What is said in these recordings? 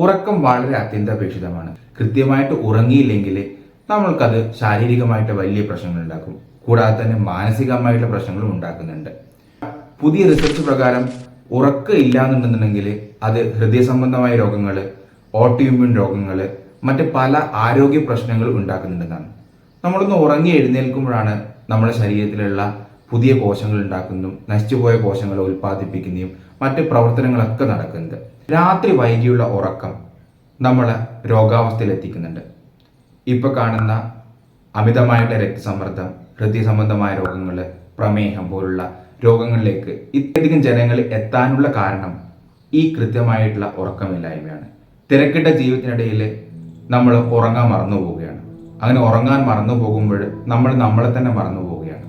ഉറക്കം വളരെ അത്യന്താപേക്ഷിതമാണ്. കൃത്യമായിട്ട് ഉറങ്ങിയില്ലെങ്കിൽ നമ്മൾക്കത് ശാരീരികമായിട്ട് വലിയ പ്രശ്നങ്ങൾ ഉണ്ടാക്കും. കൂടാതെ തന്നെ മാനസികമായിട്ടുള്ള പ്രശ്നങ്ങളും ഉണ്ടാക്കുന്നുണ്ട്. പുതിയ റിസർച്ച് പ്രകാരം ഉറക്കം ഇല്ലാന്നുണ്ടെന്നുണ്ടെങ്കിൽ അത് ഹൃദയ സംബന്ധമായ രോഗങ്ങൾ, ഓട്ടോഇമ്മ്യൂൺ രോഗങ്ങൾ, മറ്റ് പല ആരോഗ്യ പ്രശ്നങ്ങളും ഉണ്ടാക്കുന്നുണ്ടെന്നാണ്. നമ്മളൊന്ന് ഉറങ്ങി എഴുന്നേൽക്കുമ്പോഴാണ് നമ്മുടെ ശരീരത്തിലുള്ള പുതിയ കോശങ്ങൾ ഉണ്ടാക്കുന്നതും നശിച്ചുപോയ കോശങ്ങളെ ഉൽപ്പാദിപ്പിക്കുന്നതും മറ്റ് പ്രവർത്തനങ്ങളൊക്കെ നടക്കുന്നത്. രാത്രി വൈകിയുള്ള ഉറക്കം നമ്മളെ രോഗാവസ്ഥയിൽ എത്തിക്കുന്നുണ്ട്. ഇപ്പോൾ കാണുന്ന അമിതമായിട്ടുള്ള രക്തസമ്മർദ്ദം, ഹൃദയ സംബന്ധമായ രോഗങ്ങൾ, പ്രമേഹം പോലുള്ള രോഗങ്ങളിലേക്ക് ഇത്രയധികം ജനങ്ങൾ എത്താനുള്ള കാരണം ഈ കൃത്യമായിട്ടുള്ള ഉറക്കമില്ലായ്മയാണ്. തിരക്കിട്ട ജീവിതത്തിനിടയിൽ നമ്മൾ ഉറങ്ങാൻ മറന്നു പോവുകയാണ്. അങ്ങനെ ഉറങ്ങാൻ മറന്നു പോകുമ്പോൾ നമ്മൾ നമ്മളെ തന്നെ മറന്നു പോവുകയാണ്.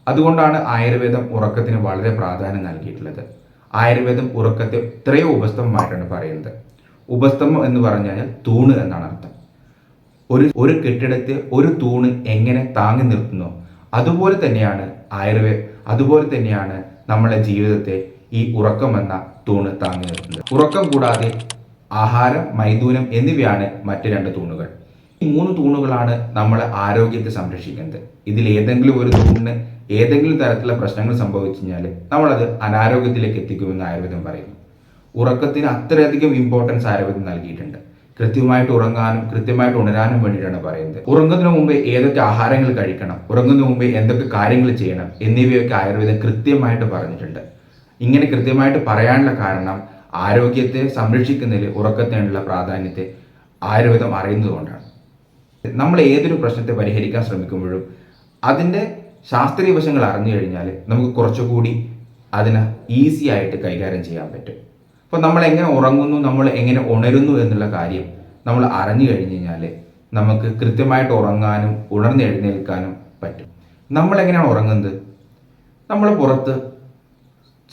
അതുകൊണ്ടാണ് ആയുർവേദം ഉറക്കത്തിന് വളരെ പ്രാധാന്യം നൽകിയിട്ടുള്ളത്. ആയുർവേദം ഉറക്കത്തെ എത്രയോ ഉപസ്തമമായിട്ടാണ് പറയുന്നത്. ഉപസ്തമം എന്ന് പറഞ്ഞാൽ തൂണ് എന്നാണ് അർത്ഥം. ഒരു കെട്ടിടത്തെ ഒരു തൂണ് എങ്ങനെ താങ്ങി നിർത്തുന്നോ അതുപോലെ തന്നെയാണ് നമ്മുടെ ജീവിതത്തെ ഈ ഉറക്കം എന്ന തൂണ് താങ്ങി നിർത്തുന്നത്. ഉറക്കം കൂടാതെ ആഹാരം, മൈഥുനം എന്നിവയാണ് മറ്റ് രണ്ട് തൂണുകൾ. ഈ 3 തൂണുകളാണ് നമ്മളെ ആരോഗ്യത്തെ സംരക്ഷിക്കുന്നത്. ഇതിൽ ഏതെങ്കിലും ഒരു തൂണിന് ഏതെങ്കിലും തരത്തിലുള്ള പ്രശ്നങ്ങൾ സംഭവിച്ചു കഴിഞ്ഞാൽ നമ്മളത് അനാരോഗ്യത്തിലേക്ക് എത്തിക്കുമെന്ന് ആയുർവേദം പറയുന്നു. ഉറക്കത്തിന് അത്രയധികം ഇമ്പോർട്ടൻസ് ആയുർവേദം നൽകിയിട്ടുണ്ട്. കൃത്യമായിട്ട് ഉറങ്ങാനും കൃത്യമായിട്ട് ഉണരാനും വേണ്ടിയിട്ടാണ് പറയുന്നത്. ഉറങ്ങുന്നതിന് മുമ്പ് ഏതൊക്കെ ആഹാരങ്ങൾ കഴിക്കണം, ഉറങ്ങുന്നതിന് മുമ്പ് എന്തൊക്കെ കാര്യങ്ങൾ ചെയ്യണം എന്നിവയൊക്കെ ആയുർവേദം കൃത്യമായിട്ട് പറഞ്ഞിട്ടുണ്ട്. ഇങ്ങനെ കൃത്യമായിട്ട് പറയാനുള്ള കാരണം ആരോഗ്യത്തെ സംരക്ഷിക്കുന്നതിൽ ഉറക്കത്തിനുള്ള പ്രാധാന്യത്തെ ആയുർവേദം അറിയുന്നതുകൊണ്ടാണ്. നമ്മൾ ഏതൊരു പ്രശ്നത്തെ പരിഹരിക്കാൻ ശ്രമിക്കുമ്പോഴും അതിൻ്റെ ശാസ്ത്രീയ വശങ്ങൾ അറിഞ്ഞു കഴിഞ്ഞാൽ നമുക്ക് കുറച്ചുകൂടി അതിനെ ഈസി ആയിട്ട് കൈകാര്യം ചെയ്യാൻ പറ്റും. അപ്പോൾ നമ്മൾ എങ്ങനെ ഉറങ്ങുന്നു, നമ്മൾ എങ്ങനെ ഉണരുന്നു എന്നുള്ള കാര്യം നമ്മൾ അറിഞ്ഞു കഴിഞ്ഞു കഴിഞ്ഞാൽ നമുക്ക് കൃത്യമായിട്ട് ഉറങ്ങാനും ഉണർന്നെഴുന്നേൽക്കാനും പറ്റും. നമ്മളെങ്ങനെയാണ് ഉറങ്ങുന്നത്? നമ്മൾ പുറത്ത്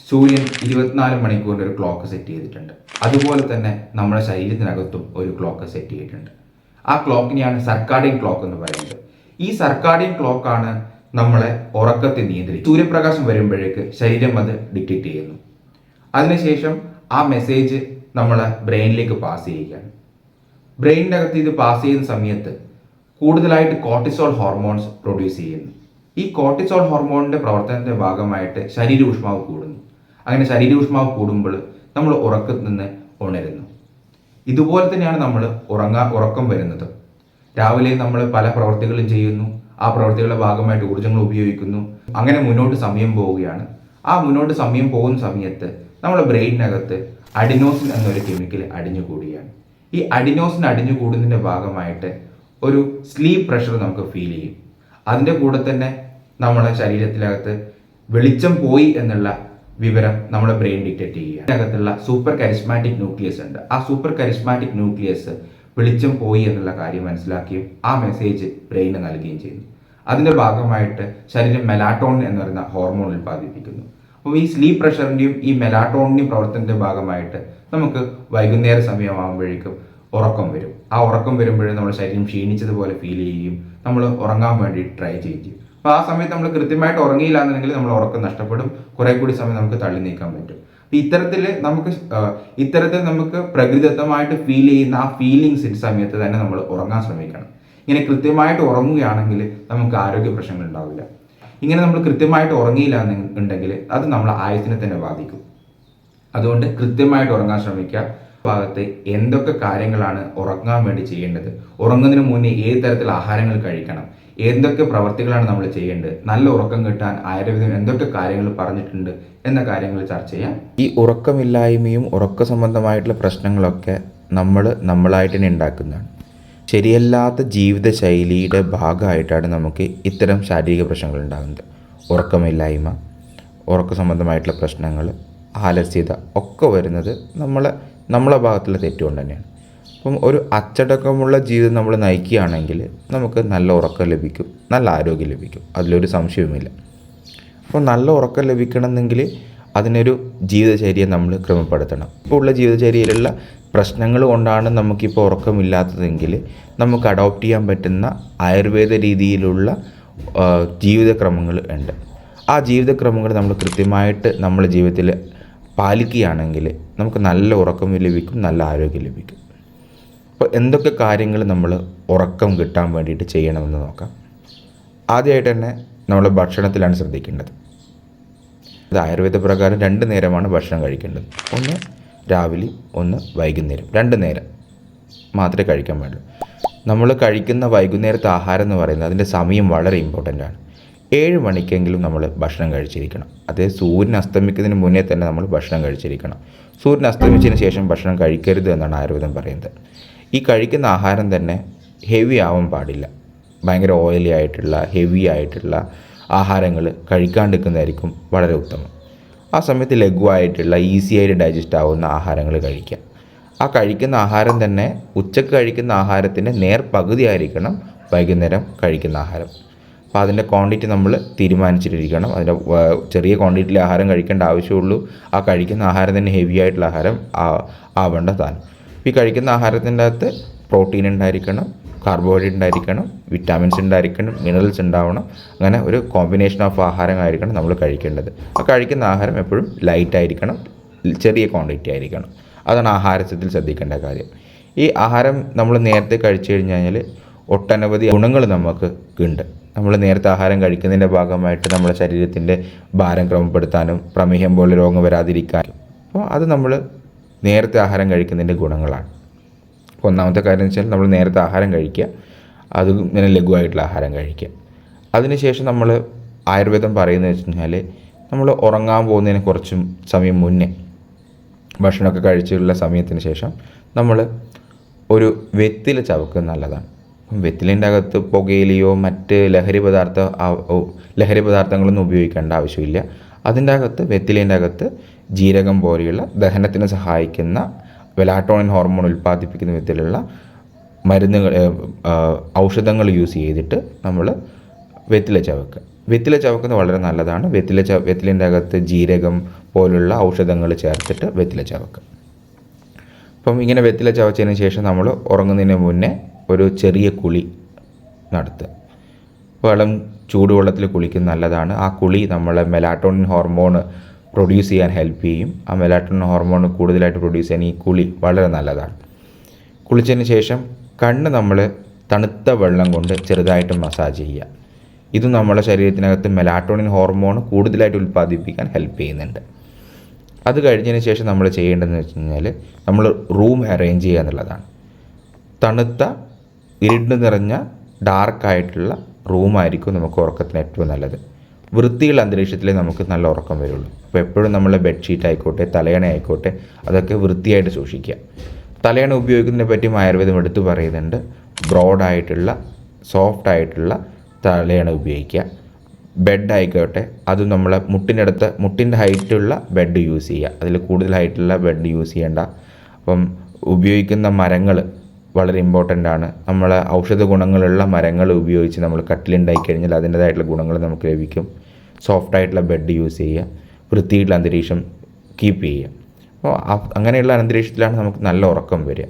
സൂര്യൻ 24 മണിക്കൂറിൻ്റെ ഒരു ക്ലോക്ക് സെറ്റ് ചെയ്തിട്ടുണ്ട്. അതുപോലെ തന്നെ നമ്മുടെ ശരീരത്തിനകത്തും ഒരു ക്ലോക്ക് സെറ്റ് ചെയ്തിട്ടുണ്ട്. ആ ക്ലോക്കിനെയാണ് സർക്കാഡിയൻ ക്ലോക്ക് എന്ന് പറയുന്നത്. ഈ സർക്കാഡിയൻ ക്ലോക്കാണ് നമ്മളെ ഉറക്കത്തെ നിയന്ത്രിക്കും. സൂര്യപ്രകാശം വരുമ്പോഴേക്ക് ശരീരം അത് ഡിറ്റക്റ്റ് ചെയ്യുന്നു. അതിനുശേഷം ആ മെസ്സേജ് നമ്മളെ ബ്രെയിനിലേക്ക് പാസ് ചെയ്യുകയാണ്. ബ്രെയിനിൻ്റെ അകത്ത് ഇത് പാസ് ചെയ്യുന്ന സമയത്ത് കൂടുതലായിട്ട് കോർട്ടിസോൾ ഹോർമോൺസ് പ്രൊഡ്യൂസ് ചെയ്യുന്നു. ഈ കോർട്ടിസോൾ ഹോർമോണിൻ്റെ പ്രവർത്തനത്തിൻ്റെ ഭാഗമായിട്ട് ശരീര ഊഷ്മാവ് കൂടുന്നു. അങ്ങനെ ശരീര ഊഷ്മാവ് കൂടുമ്പോൾ നമ്മൾ ഉറക്കത്തിൽ നിന്ന് ഉണരുന്നു. ഇതുപോലെ തന്നെയാണ് നമ്മൾ ഉറക്കം വരുന്നത്. രാവിലെ നമ്മൾ പല പ്രവർത്തികളും ചെയ്യുന്നു. ആ പ്രവർത്തികളുടെ ഭാഗമായിട്ട് ഊർജ്ജങ്ങൾ ഉപയോഗിക്കുന്നു. അങ്ങനെ മുന്നോട്ട് സമയം പോവുകയാണ്. ആ മുന്നോട്ട് സമയം പോകുന്ന സമയത്ത് നമ്മുടെ ബ്രെയിനിനകത്ത് അഡിനോസിൻ എന്നൊരു കെമിക്കൽ അടിഞ്ഞുകൂടുകയാണ്. ഈ അഡിനോസിൻ അടിഞ്ഞുകൂടുന്നതിൻ്റെ ഭാഗമായിട്ട് ഒരു സ്ലീപ്പ് പ്രഷർ നമുക്ക് ഫീൽ ചെയ്യും. അതിൻ്റെ കൂടെ തന്നെ നമ്മളെ ശരീരത്തിനകത്ത് വെളിച്ചം പോയി എന്നുള്ള വിവരം നമ്മുടെ ബ്രെയിൻ ഡിറ്റക്റ്റ് ചെയ്യുക. അതിനകത്തുള്ള സൂപ്പർ കരിസ്മാറ്റിക് ന്യൂക്ലിയസ് ഉണ്ട്. ആ സൂപ്പർ കരിസ്മാറ്റിക് ന്യൂക്ലിയസ് വെളിച്ചം പോയി എന്നുള്ള കാര്യം മനസ്സിലാക്കുകയും ആ മെസ്സേജ് ബ്രെയിന് നൽകുകയും ചെയ്യുന്നു. അതിൻ്റെ ഭാഗമായിട്ട് ശരീരം മെലാറ്റോണിൻ എന്ന് പറയുന്ന ഹോർമോൺ ഉൽപ്പാദിപ്പിക്കുന്നു. അപ്പോൾ ഈ സ്ലീപ്പ് പ്രഷറിൻ്റെയും ഈ മെലാറ്റോണിൻ്റെയും പ്രവർത്തനത്തിൻ്റെ ഭാഗമായിട്ട് നമുക്ക് വൈകുന്നേര സമയമാകുമ്പോഴേക്കും ഉറക്കം വരും. ആ ഉറക്കം വരുമ്പോഴേ നമ്മുടെ ശരീരം ക്ഷീണിച്ചതുപോലെ ഫീൽ ചെയ്യുകയും നമ്മൾ ഉറങ്ങാൻ വേണ്ടി ട്രൈ ചെയ്യുകയും ചെയ്യും. അപ്പോൾ ആ സമയത്ത് നമ്മൾ കൃത്യമായിട്ട് ഉറങ്ങിയില്ല എന്നുണ്ടെങ്കിൽ നമ്മൾ ഉറക്കം നഷ്ടപ്പെടും. കുറേ കൂടി സമയം നമുക്ക് തള്ളി നീക്കാൻ പറ്റും. ഇത്തരത്തിൽ നമുക്ക് പ്രകൃതിദത്തമായിട്ട് ഫീൽ ചെയ്യുന്ന ആ ഫീലിങ്സ് സമയത്ത് തന്നെ നമ്മൾ ഉറങ്ങാൻ ശ്രമിക്കണം. ഇങ്ങനെ കൃത്യമായിട്ട് ഉറങ്ങുകയാണെങ്കിൽ നമുക്ക് ആരോഗ്യ പ്രശ്നങ്ങൾ ഉണ്ടാവില്ല. ഇങ്ങനെ നമ്മൾ കൃത്യമായിട്ട് ഉറങ്ങിയില്ല എന്നുണ്ടെങ്കിൽ അത് നമ്മളെ ആയുസ്സിനെ തന്നെ ബാധിക്കും. അതുകൊണ്ട് കൃത്യമായിട്ട് ഉറങ്ങാൻ ശ്രമിക്കുക. ഭാഗത്ത് എന്തൊക്കെ കാര്യങ്ങളാണ് ഉറങ്ങാൻ വേണ്ടി ചെയ്യേണ്ടത്, ഉറങ്ങുന്നതിന് മുന്നേ ഏത് തരത്തിലുള്ള ആഹാരങ്ങൾ കഴിക്കണം, എന്തൊക്കെ പ്രവർത്തികളാണ് നമ്മൾ ചെയ്യേണ്ടത്, നല്ല ഉറക്കം കിട്ടാൻ ആയുർവേദം എന്തൊക്കെ കാര്യങ്ങൾ പറഞ്ഞിട്ടുണ്ട് എന്ന കാര്യങ്ങൾ ചർച്ച ചെയ്യാം. ഈ ഉറക്കമില്ലായ്മയും ഉറക്ക സംബന്ധമായിട്ടുള്ള പ്രശ്നങ്ങളൊക്കെ നമ്മളായിട്ട് തന്നെ ഉണ്ടാക്കുന്നതാണ്. ശരിയല്ലാത്ത ജീവിതശൈലിയുടെ ഭാഗമായിട്ടാണ് നമുക്ക് ഇത്തരം ശാരീരിക പ്രശ്നങ്ങൾ ഉണ്ടാകുന്നത്. ഉറക്കമില്ലായ്മ, ഉറക്ക സംബന്ധമായിട്ടുള്ള പ്രശ്നങ്ങൾ, ആലസ്യത ഒക്കെ വരുന്നത് നമ്മളെ ഭാഗത്തുള്ള തെറ്റുകൊണ്ട് തന്നെയാണ്. അപ്പം ഒരു അച്ചടക്കമുള്ള ജീവിതം നമ്മൾ നയിക്കുകയാണെങ്കിൽ നമുക്ക് നല്ല ഉറക്കം ലഭിക്കും, നല്ല ആരോഗ്യം ലഭിക്കും, അതിലൊരു സംശയവുമില്ല. അപ്പോൾ നല്ല ഉറക്കം ലഭിക്കണമെങ്കിൽ അതിനൊരു ജീവിതചര്യയെ നമ്മൾ ക്രമപ്പെടുത്തണം. ഇപ്പോൾ ഉള്ള ജീവിതചര്യയിലുള്ള പ്രശ്നങ്ങൾ കൊണ്ടാണ് നമുക്കിപ്പോൾ ഉറക്കമില്ലാത്തതെങ്കിൽ നമുക്ക് അഡോപ്റ്റ് ചെയ്യാൻ പറ്റുന്ന ആയുർവേദ രീതിയിലുള്ള ജീവിതക്രമങ്ങൾ ഉണ്ട്. ആ ജീവിതക്രമങ്ങൾ നമ്മൾ കൃത്യമായിട്ട് നമ്മുടെ ജീവിതത്തിൽ പാലിക്കുകയാണെങ്കിൽ നമുക്ക് നല്ല ഉറക്കം ലഭിക്കും, നല്ല ആരോഗ്യം ലഭിക്കും. അപ്പോൾ എന്തൊക്കെ കാര്യങ്ങൾ നമ്മൾ ഉറക്കം കിട്ടാൻ വേണ്ടിയിട്ട് ചെയ്യണമെന്ന് നോക്കാം. ആദ്യമായിട്ട് തന്നെ നമ്മൾ ഭക്ഷണത്തിലാണ് ശ്രദ്ധിക്കേണ്ടത്. അത് ആയുർവേദ പ്രകാരം 2 നേരമാണ് ഭക്ഷണം കഴിക്കേണ്ടത്. ഒന്ന് രാവിലെ, ഒന്ന് വൈകുന്നേരം. 2 നേരം മാത്രമേ കഴിക്കാൻ പാടുള്ളൂ. നമ്മൾ കഴിക്കുന്ന വൈകുന്നേരത്തെ ആഹാരം എന്ന് പറയുന്നത് അതിൻ്റെ സമയം വളരെ ഇമ്പോർട്ടൻ്റ് ആണ്. 7 മണിക്കെങ്കിലും നമ്മൾ ഭക്ഷണം കഴിച്ചിരിക്കണം. അത് സൂര്യൻ അസ്തമിക്കുന്നതിന് മുന്നേ തന്നെ നമ്മൾ ഭക്ഷണം കഴിച്ചിരിക്കണം. സൂര്യൻ അസ്തമിച്ചതിന് ശേഷം ഭക്ഷണം കഴിക്കരുത് എന്നാണ് ആയുർവേദം പറയുന്നത്. ഈ കഴിക്കുന്ന ആഹാരം തന്നെ ഹെവി ആവാൻ പാടില്ല. ഭയങ്കര ഓയിലി ആയിട്ടുള്ള, ഹെവി ആയിട്ടുള്ള ആഹാരങ്ങൾ കഴിക്കാണ്ടിരിക്കുന്നതായിരിക്കും വളരെ ഉത്തമം. ആ സമയത്ത് ലഘുവായിട്ടുള്ള, ഈസി ആയിട്ട് ഡൈജസ്റ്റ് ആവുന്ന ആഹാരങ്ങൾ കഴിക്കുക. ആ കഴിക്കുന്ന ആഹാരം തന്നെ ഉച്ചക്ക് കഴിക്കുന്ന ആഹാരത്തിൻ്റെ പകുതി ആയിരിക്കണം വൈകുന്നേരം കഴിക്കുന്ന ആഹാരം. അപ്പോൾ അതിൻ്റെ ക്വാണ്ടിറ്റി നമ്മൾ തീരുമാനിച്ചിട്ടിരിക്കണം. അതിൻ്റെ ചെറിയ ക്വാണ്ടിറ്റിയിൽ ആഹാരം കഴിക്കേണ്ട ആവശ്യമുള്ളൂ. ആ കഴിക്കുന്ന ആഹാരം തന്നെ ഹെവി ആയിട്ടുള്ള ആഹാരം ആവേണ്ട താനും. ഈ കഴിക്കുന്ന ആഹാരത്തിൻ്റെ അകത്ത് പ്രോട്ടീൻ ഉണ്ടായിരിക്കണം, കാർബോഹൈഡ്രേറ്റ് ഉണ്ടായിരിക്കണം, വിറ്റാമിൻസ് ഉണ്ടായിരിക്കണം, മിനറൽസ് ഉണ്ടാവണം. അങ്ങനെ ഒരു കോമ്പിനേഷൻ ഓഫ് ആഹാരമായിരിക്കണം നമ്മൾ കഴിക്കേണ്ടത്. ആ കഴിക്കുന്ന ആഹാരം എപ്പോഴും ലൈറ്റ് ആയിരിക്കണം, ചെറിയ ക്വാണ്ടിറ്റി ആയിരിക്കണം. അതാണ് ആഹാരത്തിൽ ശ്രദ്ധിക്കേണ്ട കാര്യം. ഈ ആഹാരം നമ്മൾ നേരത്തെ കഴിച്ചു കഴിഞ്ഞാൽ ഒട്ടനവധി ഗുണങ്ങൾ നമുക്ക് ഉണ്ട്. നമ്മൾ നേരത്തെ ആഹാരം കഴിക്കുന്നതിൻ്റെ ഭാഗമായിട്ട് നമ്മുടെ ശരീരത്തിൻ്റെ ഭാരം ക്രമപ്പെടുത്താനും പ്രമേഹം പോലെ രോഗം വരാതിരിക്കാനും. അപ്പോൾ അത് നമ്മൾ നേരത്തെ ആഹാരം കഴിക്കുന്നതിൻ്റെ ഗുണങ്ങളാണ്. അപ്പോൾ ഒന്നാമത്തെ കാര്യം എന്ന് വെച്ചാൽ നമ്മൾ നേരത്തെ ആഹാരം കഴിക്കുക, അത് ഇങ്ങനെ ലഘുവായിട്ടുള്ള ആഹാരം കഴിക്കുക. അതിനുശേഷം നമ്മൾ ആയുർവേദം പറയുന്നത് വെച്ച് കഴിഞ്ഞാൽ നമ്മൾ ഉറങ്ങാൻ പോകുന്നതിന് കുറച്ചും സമയം മുന്നേ, ഭക്ഷണമൊക്കെ കഴിച്ചുള്ള സമയത്തിന് ശേഷം നമ്മൾ ഒരു വെറ്റില ചവക്കുന്നത് നല്ലതാണ്. വെറ്റിലിൻ്റെ അകത്ത് പുകയിലയോ മറ്റ് ലഹരി പദാർത്ഥങ്ങളൊന്നും ഉപയോഗിക്കേണ്ട ആവശ്യമില്ല. അതിൻ്റെ അകത്ത്, വെറ്റിലേൻ്റെ അകത്ത് ജീരകം പോലെയുള്ള ദഹനത്തിന് സഹായിക്കുന്ന മെലാറ്റോണിൻ ഹോർമോൺ ഉൽപ്പാദിപ്പിക്കുന്ന വിധത്തിലുള്ള മരുന്നുകൾ, ഔഷധങ്ങൾ യൂസ് ചെയ്തിട്ട് നമ്മൾ വെറ്റില ചവക്കുക. വെറ്റില ചവക്കുന്നത് വളരെ നല്ലതാണ്. വെറ്റിലിൻ്റെ അകത്ത് ജീരകം പോലുള്ള ഔഷധങ്ങൾ ചേർത്തിട്ട് വെറ്റില ചവക്കുക. അപ്പം ഇങ്ങനെ വെറ്റില ചവച്ചതിന് ശേഷം നമ്മൾ ഉറങ്ങുന്നതിന് മുന്നേ ഒരു ചെറിയ കുളി നടത്തുക. ചൂടുവെള്ളത്തിൽ കുളിക്കുന്നത് നല്ലതാണ്. ആ കുളി നമ്മളെ മെലാറ്റോണിൻ ഹോർമോൺ പ്രൊഡ്യൂസ് ചെയ്യാൻ ഹെൽപ്പ് ചെയ്യും. ആ മെലാറ്റോണിൻ ഹോർമോൺ കൂടുതലായിട്ട് പ്രൊഡ്യൂസ് ചെയ്യാൻ ഈ കുളി വളരെ നല്ലതാണ്. കുളിച്ചതിന് ശേഷം കണ്ണ് നമ്മൾ തണുത്ത വെള്ളം കൊണ്ട് ചെറുതായിട്ട് മസാജ് ചെയ്യുക. ഇത് നമ്മുടെ ശരീരത്തിനകത്ത് മെലാറ്റോണിൻ ഹോർമോൺ കൂടുതലായിട്ട് ഉൽപ്പാദിപ്പിക്കാൻ ഹെൽപ്പ് ചെയ്യുന്നുണ്ട്. അത് കഴിഞ്ഞതിന് ശേഷം നമ്മൾ ചെയ്യേണ്ടതെന്ന് വെച്ച് കഴിഞ്ഞാൽ നമ്മൾ റൂം അറേഞ്ച് ചെയ്യുക എന്നുള്ളതാണ്. തണുത്ത, ഇരുണ്ട് നിറഞ്ഞ, ഡാർക്കായിട്ടുള്ള റൂമായിരിക്കും നമുക്ക് ഉറക്കത്തിന് ഏറ്റവും നല്ലത്. വൃത്തിയുള്ള അന്തരീക്ഷത്തിലേ നമുക്ക് നല്ല ഉറക്കം വരുള്ളൂ. അപ്പോൾ എപ്പോഴും നമ്മൾ ബെഡ്ഷീറ്റ് ആയിക്കോട്ടെ, തലയണ ആയിക്കോട്ടെ, അതൊക്കെ വൃത്തിയായിട്ട് സൂക്ഷിക്കുക. തലയണ ഉപയോഗിക്കുന്നതിനെ പറ്റി ആയുർവേദം എടുത്തു പറയുന്നുണ്ട്. ബ്രോഡായിട്ടുള്ള, സോഫ്റ്റ് ആയിട്ടുള്ള തലയണ ഉപയോഗിക്കുക. ബെഡ് ആയിക്കോട്ടെ, അത് നമ്മളെ മുട്ടിൻ്റെ ഹൈറ്റുള്ള ബെഡ് യൂസ് ചെയ്യുക. അതിൽ കൂടുതൽ ഹൈറ്റുള്ള ബെഡ് യൂസ് ചെയ്യേണ്ട. അപ്പം ഉപയോഗിക്കുന്ന മരങ്ങൾ വളരെ ഇമ്പോർട്ടൻ്റ് ആണ്. നമ്മളെ ഔഷധ ഗുണങ്ങളുള്ള മരങ്ങൾ ഉപയോഗിച്ച് നമ്മൾ കട്ടിലുണ്ടായി കഴിഞ്ഞാൽ അതിൻ്റേതായിട്ടുള്ള ഗുണങ്ങൾ നമുക്ക് ലഭിക്കും. സോഫ്റ്റായിട്ടുള്ള ബെഡ് യൂസ് ചെയ്യുക, വൃത്തിയുള്ള അന്തരീക്ഷം കീപ്പ് ചെയ്യുക. അപ്പോൾ അങ്ങനെയുള്ള അന്തരീക്ഷത്തിലാണ് നമുക്ക് നല്ല ഉറക്കം വരിക.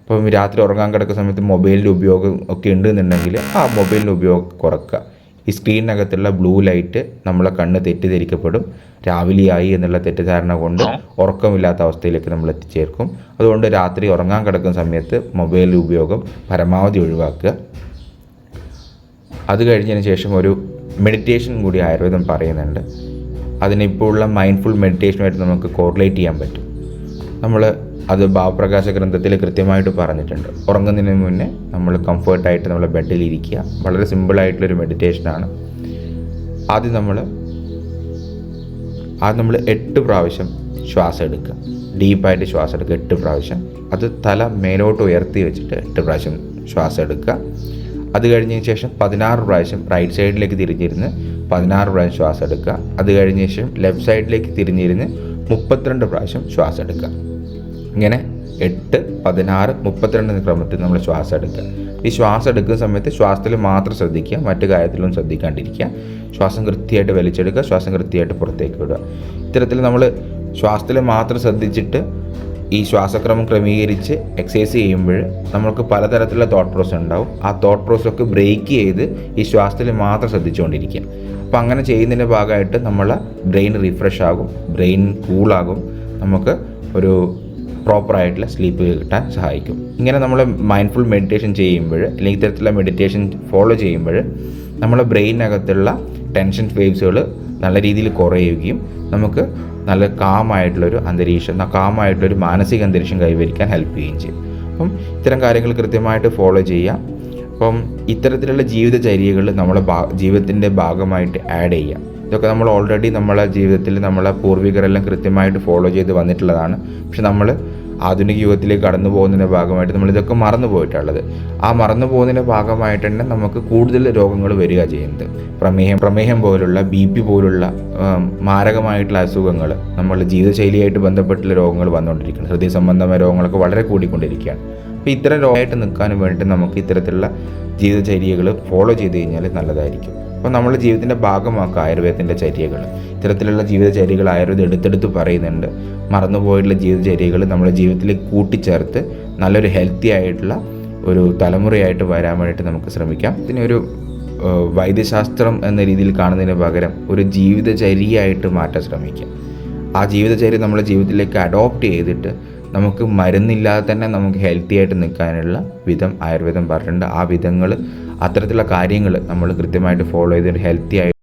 അപ്പം രാത്രി ഉറങ്ങാൻ കിടക്കുന്ന സമയത്ത് മൊബൈലിൻ്റെ ഉപയോഗം ഒക്കെ ഉണ്ടെന്നുണ്ടെങ്കിൽ ആ മൊബൈലിൻ്റെ ഉപയോഗം കുറക്കുക. ഈ സ്ക്രീനിനകത്തുള്ള ബ്ലൂ ലൈറ്റ് നമ്മളെ കണ്ണ് തെറ്റിദ്ധരിക്കപ്പെടും. രാവിലെയായി എന്നുള്ള തെറ്റിദ്ധാരണ കൊണ്ട് ഉറക്കമില്ലാത്ത അവസ്ഥയിലേക്ക് നമ്മൾ എത്തിച്ചേർക്കും. അതുകൊണ്ട് രാത്രി ഉറങ്ങാൻ കിടക്കുന്ന സമയത്ത് മൊബൈൽ ഉപയോഗം പരമാവധി ഒഴിവാക്കുക. അത് കഴിഞ്ഞതിന് ശേഷം ഒരു മെഡിറ്റേഷൻ കൂടി ആയുർവേദം പറയുന്നുണ്ട്. അതിനിപ്പോൾ ഉള്ള മൈൻഡ്ഫുൾ മെഡിറ്റേഷനുമായിട്ട് നമുക്ക് കോറിലേറ്റ് ചെയ്യാൻ പറ്റും. അത് ഭാവപ്രകാശ ഗ്രന്ഥത്തിൽ കൃത്യമായിട്ട് പറഞ്ഞിട്ടുണ്ട്. ഉറങ്ങുന്നതിന് മുന്നേ നമ്മൾ കംഫർട്ടായിട്ട് നമ്മളെ ബെഡിൽ ഇരിക്കുക. വളരെ സിമ്പിളായിട്ടുള്ളൊരു മെഡിറ്റേഷനാണ്. ആദ്യം നമ്മൾ 8 പ്രാവശ്യം ശ്വാസം എടുക്കുക. ഡീപ്പായിട്ട് ശ്വാസം എടുക്കുക 8 പ്രാവശ്യം. അത് തല മേലോട്ട് ഉയർത്തി വെച്ചിട്ട് 8 പ്രാവശ്യം ശ്വാസം എടുക്കുക. അത് കഴിഞ്ഞതിന് ശേഷം 16 പ്രാവശ്യം റൈറ്റ് സൈഡിലേക്ക് തിരിഞ്ഞിരുന്ന് 16 പ്രാവശ്യം ശ്വാസം എടുക്കുക. അത് കഴിഞ്ഞ ശേഷം ലെഫ്റ്റ് സൈഡിലേക്ക് തിരിഞ്ഞിരുന്ന് 32 പ്രാവശ്യം ശ്വാസം എടുക്കുക. ഇങ്ങനെ 8, 16, 32 ക്രമത്തിൽ നമ്മൾ ശ്വാസം എടുക്കുക. ഈ ശ്വാസം എടുക്കുന്ന സമയത്ത് ശ്വാസത്തിൽ മാത്രം ശ്രദ്ധിക്കുക, മറ്റു കാര്യത്തിലൊന്നും ശ്രദ്ധിക്കാണ്ടിരിക്കുക. ശ്വാസം കൃത്യമായിട്ട് വലിച്ചെടുക്കുക, ശ്വാസം കൃത്യമായിട്ട് പുറത്തേക്ക് വിടുക. ഇത്തരത്തിൽ നമ്മൾ ശ്വാസത്തിൽ മാത്രം ശ്രദ്ധിച്ചിട്ട് ഈ ശ്വാസക്രമം ക്രമീകരിച്ച് എക്സസൈസ് ചെയ്യുമ്പോൾ നമുക്ക് പലതരത്തിലുള്ള തോട്ട് പ്രോസസ് ഉണ്ടാവും. ആ തോട്ട് പ്രോസസ്സൊക്കെ ബ്രേക്ക് ചെയ്ത് ഈ ശ്വാസത്തിൽ മാത്രം ശ്രദ്ധിച്ചുകൊണ്ടിരിക്കുക. അപ്പോൾ അങ്ങനെ ചെയ്യുന്നതിൻ്റെ ഭാഗമായിട്ട് നമ്മളെ ബ്രെയിൻ റിഫ്രഷ് ആകും, ബ്രെയിൻ കൂളാകും. നമുക്ക് ഒരു പ്രോപ്പറായിട്ടുള്ള സ്ലീപ്പ് കിട്ടാൻ സഹായിക്കും. ഇങ്ങനെ നമ്മൾ മൈൻഡ്ഫുൾ മെഡിറ്റേഷൻ ചെയ്യുമ്പോൾ അല്ലെങ്കിൽ ഇത്തരത്തിലുള്ള മെഡിറ്റേഷൻ ഫോളോ ചെയ്യുമ്പോൾ നമ്മളെ ബ്രെയിനകത്തുള്ള ടെൻഷൻ വേവ്സുകൾ നല്ല രീതിയിൽ കുറയുകയും നമുക്ക് നല്ല കാമായിട്ടുള്ളൊരു അന്തരീക്ഷം, കാമായിട്ടുള്ളൊരു മാനസിക അന്തരീക്ഷം കൈവരിക്കാൻ ഹെൽപ്പ് ചെയ്യുകയും ചെയ്യും. അപ്പം ഇത്തരം കാര്യങ്ങൾ കൃത്യമായിട്ട് ഫോളോ ചെയ്യാം. അപ്പം ഇത്തരത്തിലുള്ള ജീവിതചര്യകൾ നമ്മളെ ജീവിതത്തിൻ്റെ ഭാഗമായിട്ട് ആഡ് ചെയ്യാം. ഇതൊക്കെ നമ്മൾ ഓൾറെഡി നമ്മളെ ജീവിതത്തിൽ നമ്മളെ പൂർവികരെല്ലാം കൃത്യമായിട്ട് ഫോളോ ചെയ്ത് വന്നിട്ടുള്ളതാണ്. പക്ഷെ നമ്മൾ ആധുനിക യുഗത്തിലേക്ക് കടന്നു പോകുന്നതിൻ്റെ ഭാഗമായിട്ട് നമ്മളിതൊക്കെ മറന്നു പോയിട്ടുള്ളത്. ആ മറന്നു പോകുന്നതിൻ്റെ ഭാഗമായിട്ട് തന്നെ നമുക്ക് കൂടുതൽ രോഗങ്ങൾ വരിക ചെയ്യുന്നത്. പ്രമേഹം പോലുള്ള BP പോലുള്ള മാരകമായിട്ടുള്ള അസുഖങ്ങൾ, നമ്മളുടെ ജീവിതശൈലിയായിട്ട് ബന്ധപ്പെട്ടുള്ള രോഗങ്ങൾ വന്നുകൊണ്ടിരിക്കുകയാണ്. ഹൃദയ സംബന്ധമായ രോഗങ്ങളൊക്കെ വളരെ കൂടിക്കൊണ്ടിരിക്കുകയാണ്. അപ്പോൾ ഇത്തരം രോഗമായിട്ട് നിൽക്കാനും വേണ്ടിയിട്ട് നമുക്ക് ഇത്തരത്തിലുള്ള ജീവിതചര്യകൾ ഫോളോ ചെയ്ത് കഴിഞ്ഞാൽ നല്ലതായിരിക്കും. അപ്പോൾ നമ്മുടെ ജീവിതത്തിൻ്റെ ഭാഗമാക്കുക ആയുർവേദത്തിൻ്റെ ചര്യകൾ. ഇത്തരത്തിലുള്ള ജീവിതചര്യകൾ ആയുർവേദം എടുത്തെടുത്ത് പറയുന്നുണ്ട്. മറന്നുപോയിട്ടുള്ള ജീവിതചര്യകൾ നമ്മുടെ ജീവിതത്തിലേക്ക് കൂട്ടിച്ചേർത്ത് നല്ലൊരു ഹെൽത്തി ആയിട്ടുള്ള ഒരു തലമുറയായിട്ട് വരാൻ വേണ്ടിയിട്ട് നമുക്ക് ശ്രമിക്കാം. ഇതിനൊരു വൈദ്യശാസ്ത്രം എന്ന രീതിയിൽ കാണുന്നതിന് പകരം ഒരു ജീവിതചര്യയായിട്ട് മാറ്റാൻ ശ്രമിക്കാം. ആ ജീവിതചര്യ നമ്മുടെ ജീവിതത്തിലേക്ക് അഡോപ്റ്റ് ചെയ്തിട്ട് നമുക്ക് മരുന്നില്ലാതെ തന്നെ നമുക്ക് ഹെൽത്തി ആയിട്ട് നിൽക്കാനുള്ള വിധം ആയുർവേദം പറഞ്ഞിട്ടുണ്ട്. ആ വിധങ്ങൾ, അത്തരത്തിലുള്ള കാര്യങ്ങൾ നമ്മൾ കൃത്യമായിട്ട് ഫോളോ ചെയ്തിട്ട് ഹെൽത്തി ആയിട്ട്